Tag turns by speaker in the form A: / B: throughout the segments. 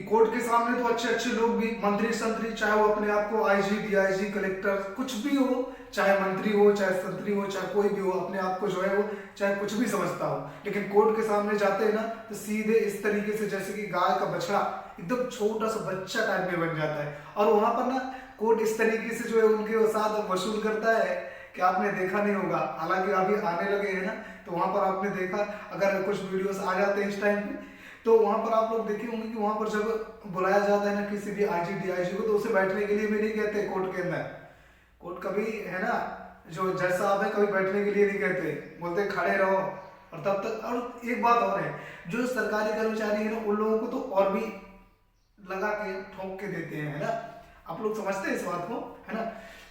A: Court के सामने तो अच्छे अच्छे लोग भी, मंत्री संतरी, चाहे वो अपने आप को आईजी डीआईजी कलेक्टर कुछ भी हो, चाहे मंत्री हो चाहे संतरी हो चाहे कोई भी हो, अपने आप को जो है वो चाहे कुछ भी समझता हो, लेकिन कोर्ट के सामने जाते हैं ना तो सीधे इस तरीके से जैसे कि गाय का बछड़ा एकदम छोटा सा बच्चा टाइप में बन जाता है। और वहां पर ना कोर्ट इस तरीके से जो है उनके साथ वसूल करता है कि आपने देखा नहीं होगा, हालांकि अभी आने लगे हैं ना, तो वहां पर आपने देखा, अगर कुछ वीडियोस आ जाते हैं इस टाइम पे, तो वहां पर आप लोग देखे होंगे कि वहां पर जब बुलाया जाता है ना किसी भी आईजी डीआईजी को, तो उसे बैठने के लिए भी नहीं कहते कोर्ट के अंदर। कोर्ट कभी है ना, जो जज साहब है कभी बैठने के लिए नहीं कहते, बोलते खड़े रहो। और तब तक, और एक बात और है, जो सरकारी कर्मचारी है ना उन लोगों को तो और भी लगा के ठोक के देते हैं, है ना। आप लोग समझते हैं इस बात को, है ना।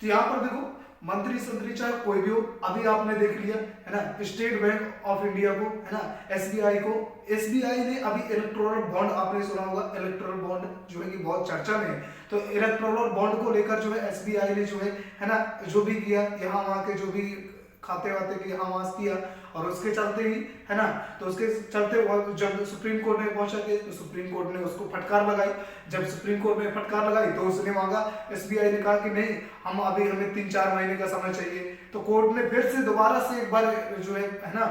A: तो यहाँ पर देखो, मंत्री संतरी चाहे कोई भी हो, अभी आपने देख लिया है ना स्टेट बैंक ऑफ इंडिया को, है ना, एसबीआई को, एसबीआई ने अभी इलेक्टोरल बॉन्ड, आपने सुना होगा इलेक्टोरल बॉन्ड जो है कि बहुत चर्चा में है, तो इलेक्टोरल बॉन्ड को लेकर जो है एसबीआई ने जो है ना, जो भी किया यहाँ वहाँ के जो भी खाते वाते के यहाँ वहाँ किया, और उसके चलते ही है ना, तो उसके चलते जब सुप्रीम कोर्ट में पहुंचा के, तो सुप्रीम कोर्ट ने उसको फटकार लगाई। जब सुप्रीम कोर्ट में फटकार लगाई तो उसने मांगा, एसबीआई ने कहा कि नहीं, हम अभी हमें 3-4 महीने का समय चाहिए। तो कोर्ट ने फिर से दोबारा से एक बार जो है ना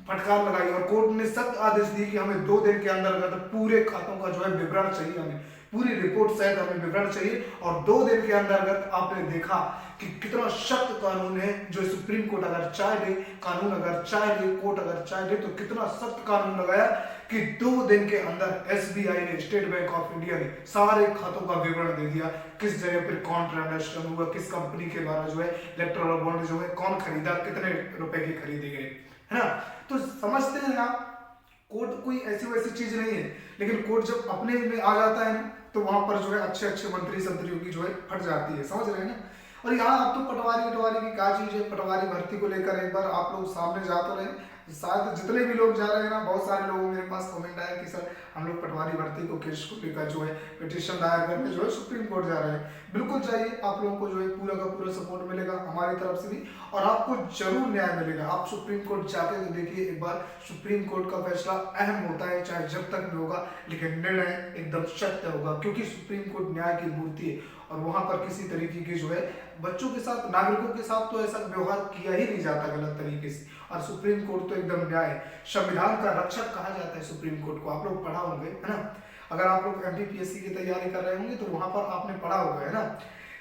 A: फटकार लगाई, और कोर्ट ने सख्त आदेश दिए कि हमें 2 दिन के अंदर पूरे खातों का जो है विवरण चाहिए, हमें पूरी रिपोर्ट सहित हमें विवरण चाहिए। और 2 दिन के अंतर्गत आपने देखा कि कितना सख्त कानून है जो सुप्रीम कोर्ट अगर चाहे दे, कानून अगर चाहे दे, कोर्ट अगर चाहे दे, तो कितना सख्त कानून लगाया कि 2 दिन के अंदर एसबीआई ने, स्टेट बैंक ऑफ इंडिया ने सारे खातों का विवरण दे दिया, किस जगह पर कौन ट्रांजेक्शन हुआ, किस कंपनी के द्वारा जो है इलेक्टोरल बॉन्ड जो है कौन खरीदा, कितने रुपए के खरीदे गए, है ना। तो समझते हैं आप, कोर्ट कोई ऐसी वैसी चीज नहीं है, लेकिन कोर्ट जब अपने में आ जाता है ना, तो वहां पर जो है अच्छे अच्छे मंत्री संतरियों की जो है फट जाती है, समझ रहे हैं ना। और यहाँ आप तो पटवारी की क्या चीज है, पटवारी भर्ती को लेकर एक बार आप लोग सामने जा तो रहे, शायद जितने भी लोग जा रहे हैं ना, बहुत सारे लोगों मेरे पास कमेंट आया कि सर हम लोग पटवारी भर्ती को केस को लेकर जो है पिटीशन दायर करके जो है सुप्रीम कोर्ट जा रहे हैं। बिल्कुल चाहिए, आप लोगों को जो है पूरा का पूरा सपोर्ट मिलेगा हमारी तरफ से भी, और आपको जरूर न्याय मिलेगा। आप सुप्रीम कोर्ट जाके तो देखिए एक बार, सुप्रीम कोर्ट का फैसला अहम होता है, चाहे जब तक भी होगा, लेकिन निर्णय एकदम सत्य होगा, क्योंकि सुप्रीम कोर्ट न्याय की मूर्ति है, और वहां पर किसी तरीके के जो है बच्चों के साथ, नागरिकों के साथ तो ऐसा व्यवहार किया ही नहीं जाता गलत तरीके से। और सुप्रीम कोर्ट तो एकदम न्याय, संविधान का रक्षक कहा जाता है सुप्रीम कोर्ट को, आप लोग पढ़ा होंगे, है ना। अगर आप लोग एमपीपीएससी की तैयारी कर रहे होंगे तो वहां पर आपने पढ़ा होगा, है ना,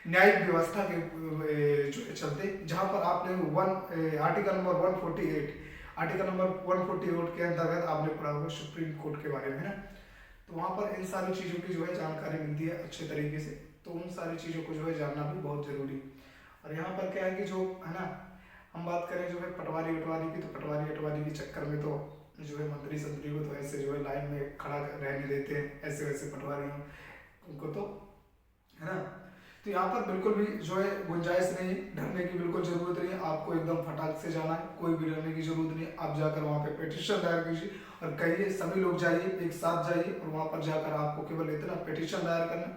A: न्यायिक व्यवस्था के जो चलते, जहां पर आपने आर्टिकल नंबर 148, आर्टिकल नंबर 148 के अंतर्गत आपने पढ़ा होगा सुप्रीम कोर्ट के बारे में, है ना। तो वहां पर इन सारी चीजों की जो है जानकारी मिलती है अच्छे तरीके से, तो उन सारी चीजों को जो है जानना भी बहुत जरूरी। और यहाँ पर क्या है कि जो है ना, हम बात करें जो है पटवारी वटवारी की, तो पटवारी वटवारी के चक्कर में तो जो है मंत्री संतरी को तो ऐसे जो है लाइन में खड़ा रहने देते हैं, ऐसे वैसे पटवारी उनको तो, है ना। तो यहाँ पर बिल्कुल भी जो है गुंजाइश नहीं है, डरने की बिल्कुल जरूरत नहीं है, आपको एकदम फटाक से जाना है, कोई भी डरने की जरूरत नहीं है। आप जाकर वहाँ पे पिटीशन दायर कीजिए और कहिए, सभी लोग जाइए, एक साथ जाइए, और वहाँ पर जाकर आपको केवल इतना पिटीशन दायर करना,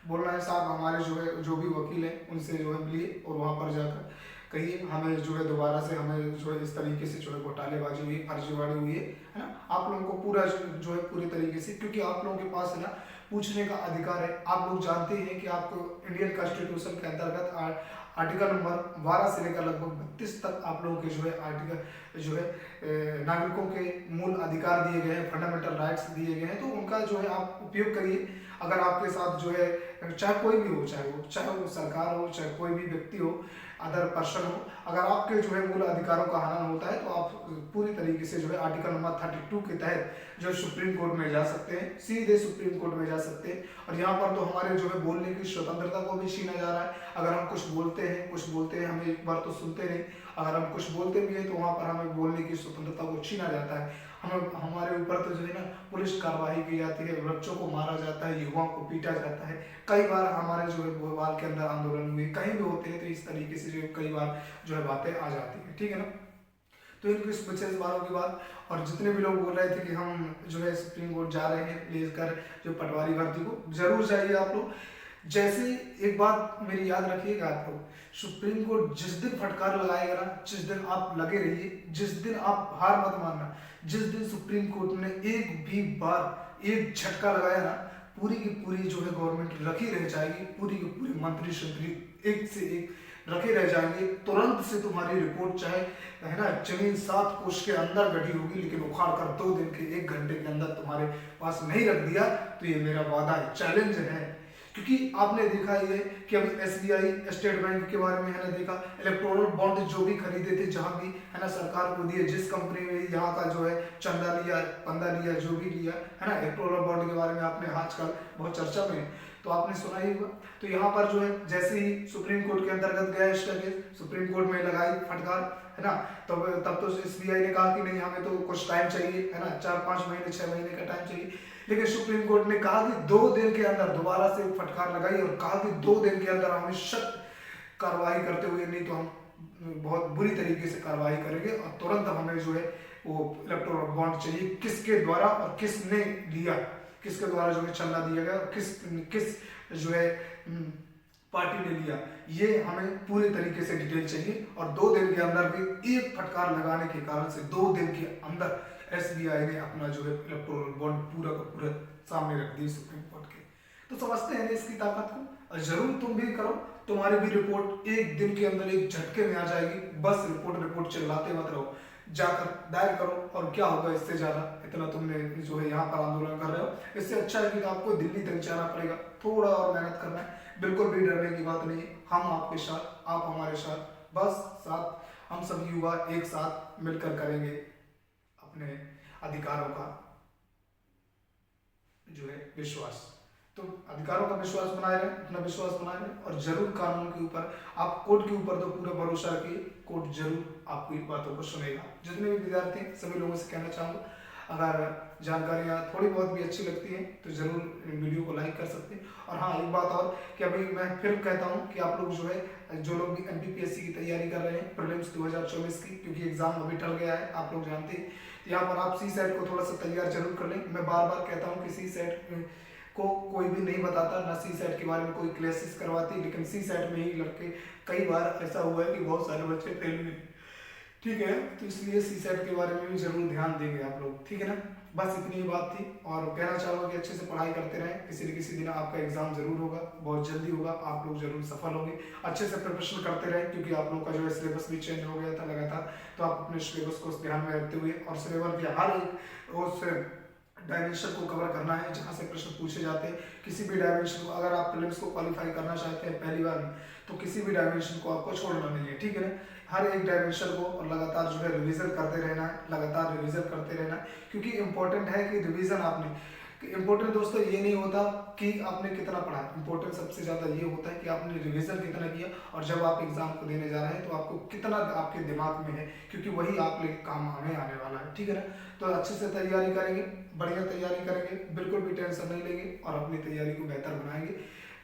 A: बोलना है साहब हमारे जो है जो भी वकील है उनसे जो है मिलिए, और वहाँ पर जाकर कहिए हमें जो है दोबारा से हमें जो है इस तरीके से जो है घोटालेबाजी हुई, फर्जीवाड़ी हुई है ना। आप लोगों को पूरा जो है पूरे तरीके से, क्योंकि आप लोगों के पास है ना पूछने का अधिकार है। आप लोग जानते हैं कि आपको इंडियन कॉन्स्टिट्यूशन के अंतर्गत आर्टिकल नंबर 12 से लेकर लगभग 32 तक आप लोगों के जो है आर्टिकल जो है नागरिकों के मूल अधिकार दिए गए हैं, फंडामेंटल राइट्स दिए गए हैं, तो उनका जो है आप उपयोग करिए। अगर आपके साथ जो है चाहे कोई भी हो, चाहे वो सरकार हो, चाहे कोई भी व्यक्ति हो, अदर पर्सन हो, अगर आपके जो है मूल अधिकारों का हनन होता है तो आप पूरी तरीके से जो है आर्टिकल नंबर 32 के तहत जो सुप्रीम कोर्ट में जा सकते हैं, सीधे सुप्रीम कोर्ट में जा सकते हैं। और यहाँ पर तो हमारे जो है बोलने की स्वतंत्रता को भी छीना जा रहा है। अगर हम कुछ बोलते हैं हमें एक बार तो सुनते नहीं, अगर हम कुछ बोलते भी हैं तो वहाँ पर हमें बोलने की स्वतंत्रता को छीना जाता है। हमारे ऊपर तो जो है ना पुलिस कार्रवाई की जाती है, बच्चों को मारा जाता है, युवाओं को पीटा जाता है। कई बार हमारे जो है भोपाल के अंदर आंदोलन हुए, कहीं भी होते हैं तो इस तरीके से जो कई बार जो है बातें आ जाती है, ठीक है ना। तो इनकी विशेष बातों की बात, और जितने भी लोग बोल रहे थे कि हम जो है सुप्रीम कोर्ट जा रहे हैं लेकर जो पटवारी भर्ती को, जरूर जाइए आप लोग। जैसे एक बात मेरी याद रखिएगा आप लोग, सुप्रीम कोर्ट जिस दिन फटकार लगाएगा ना, जिस दिन आप लगे रहिए, जिस दिन आप हार मत मानना, जिस दिन सुप्रीम कोर्ट ने एक भी बार एक झटका लगाया ना, पूरी की पूरी जो है गवर्नमेंट रखी रह जाएगी, पूरी की पूरी मंत्री शंत्री एक से एक रखे रह जाएंगे, तुरंत से तुम्हारी रिपोर्ट चाहे है ना जमीन 7 कोष के अंदर गढ़ी होगी, लेकिन उखाड़ कर 2 दिन के 1 घंटे के अंदर तुम्हारे पास नहीं रख दिया तो ये मेरा वादा है, चैलेंज है। क्योंकि आपने देखा ही है कि अभी SBI स्टेट बैंक के बारे में है ना देखा, इलेक्टोरल बॉन्ड जो भी खरीदे थे, जहां भी है ना सरकार को दिए, जिस कंपनी में यहाँ का जो है चंदा लिया, पंदा लिया, जो भी लिया है ना, इलेक्टोरल बॉन्ड के बारे में आपने आजकल बहुत चर्चा में, तो आपने सुना ही होगा। तो यहाँ पर जो है जैसे ही सुप्रीम कोर्ट के अंतर्गत गया इसका केस, सुप्रीम कोर्ट में लगाई फटकार है ना, तब तो SBI ने कहा कि नहीं हमें तो कुछ टाइम चाहिए है ना, 4-5 महीने 6 महीने का टाइम चाहिए, लेकिन सुप्रीम कोर्ट ने कहा कि 2 दिन के अंदर दोबारा से फटकार लगाई और कहा कि 2 दिन के अंदर हमें सख्त कार्रवाई करते हुए, नहीं तो हम बहुत बुरी तरीके से कार्रवाई करेंगे और तुरंत हमें जो है वो इलेक्टोरल बॉन्ड चाहिए, किसके द्वारा और किसने लिया, किसके द्वारा जो है चंदा दिया गया और किस जो है पार्टी ने लिया, ये हमें पूरे तरीके से डिटेल चाहिए। और 2 दिन के अंदर भी एक फटकार लगाने के कारण से 2 दिन के अंदर SBI ने अपना जो है इलेक्टोरल बॉन्ड पूरा का पूरा सामने रख दिया सुप्रीम कोर्ट के। तो समझते हैं इसकी ताकत को, और जरूर तुम भी करो, तुम्हारी भी रिपोर्ट 1 दिन के अंदर एक झटके में आ जाएगी। बस रिपोर्ट चिल्लाते मत रहो, जाकर दायर करो, और क्या होगा इससे ज्यादा, इतना तुमने जो है यहाँ पर आंदोलन कर रहे हो, इससे अच्छा है कि आपको दिल्ली तक जाना पड़ेगा, थोड़ा और मेहनत करना है, बिल्कुल भी डरने की बात नहीं है। हम आपके साथ, आप हमारे साथ, बस साथ हम सभी युवा एक साथ मिलकर करेंगे अपने अधिकारों का जो है विश्वास। तो अधिकारों का विश्वास बनाए रहे, अपना विश्वास बनाए रहे, और जरूर कानून के ऊपर, आप कोर्ट के ऊपर तो पूरा भरोसा रखिए, कोर्ट जरूर आपकी बातों को सुनेगा। जितने भी विद्यार्थी हैं सभी लोगों से कहना चाहूँगा, अगर जानकारियाँ थोड़ी बहुत भी अच्छी लगती हैं तो जरूर वीडियो को लाइक कर सकते हैं। और हाँ, एक बात और कि अभी मैं फिर कहता हूँ कि आप लोग जो है, जो लोग भी MPPSC की तैयारी कर रहे हैं प्रीलिम्स 2024 की, क्योंकि एग्जाम अभी टल गया है, आप लोग जानते हैं, तो यहाँ पर आप CSET को थोड़ा सा तैयार जरूर कर लें। मैं बार बार कहता हूँ कि CSET को कोई भी नहीं बताता, ना CSET के बारे में कोई क्लासेस करवाती, लेकिन CSET में ही लड़के कई बार ऐसा हुआ है कि बहुत सारे बच्चे फेल हुए, ठीक है। तो इसलिए CSET के बारे में भी जरूर ध्यान देंगे आप लोग, ठीक है ना। बस इतनी ही बात थी, और कहना चाहूँगा कि अच्छे से पढ़ाई करते रहें, किसी न किसी दिन आपका एग्जाम जरूर होगा, बहुत जल्दी होगा, आप लोग जरूर सफल होंगे। अच्छे से प्रिपरेशन करते रहें, क्योंकि आप लोग का जो है सिलेबस भी चेंज हो गया था लगातार, तो आप अपने सिलेबस को ध्यान में रखते हुए और सिलेबस के हर एक उस डायमेंशन को कवर करना है जहाँ से प्रश्न पूछे जाते हैं। किसी भी डायमेंशन को, अगर आप प्रीलिम्स को क्वालिफाई करना चाहते हैं पहली बार में, तो किसी भी डायमेंशन को आपको छोड़ना नहीं है, ठीक है ना। हर एक डायमेंशन को और लगातार जो है रिवीजन करते रहना है, लगातार रिवीजन करते रहना है, क्योंकि इंपॉर्टेंट है कि रिवीजन आपने, इंपॉर्टेंट दोस्तों ये नहीं होता कि आपने कितना पढ़ा, इंपॉर्टेंट सबसे ज्यादा ये होता है कि आपने रिवीजन कितना किया, और जब आप एग्जाम को देने जा रहे हैं तो आपको कितना आपके दिमाग में है, क्योंकि वही आप लिए काम हमें आने वाला है, ठीक है ना। तो अच्छे से तैयारी करेंगे, बढ़िया तैयारी करेंगे, बिल्कुल भी टेंशन नहीं लेंगे, और अपनी तैयारी को बेहतर बनाएंगे।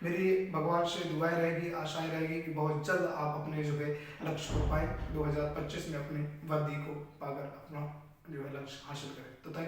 A: मेरी भगवान से दुआएं रहेगी, आशाएं रहेगी कि बहुत जल्द आप अपने जो है लक्ष्य को पाएं, 2025 में अपनी वर्दी को पाकर अपना जो है लक्ष्य हासिल करें। तो थैंक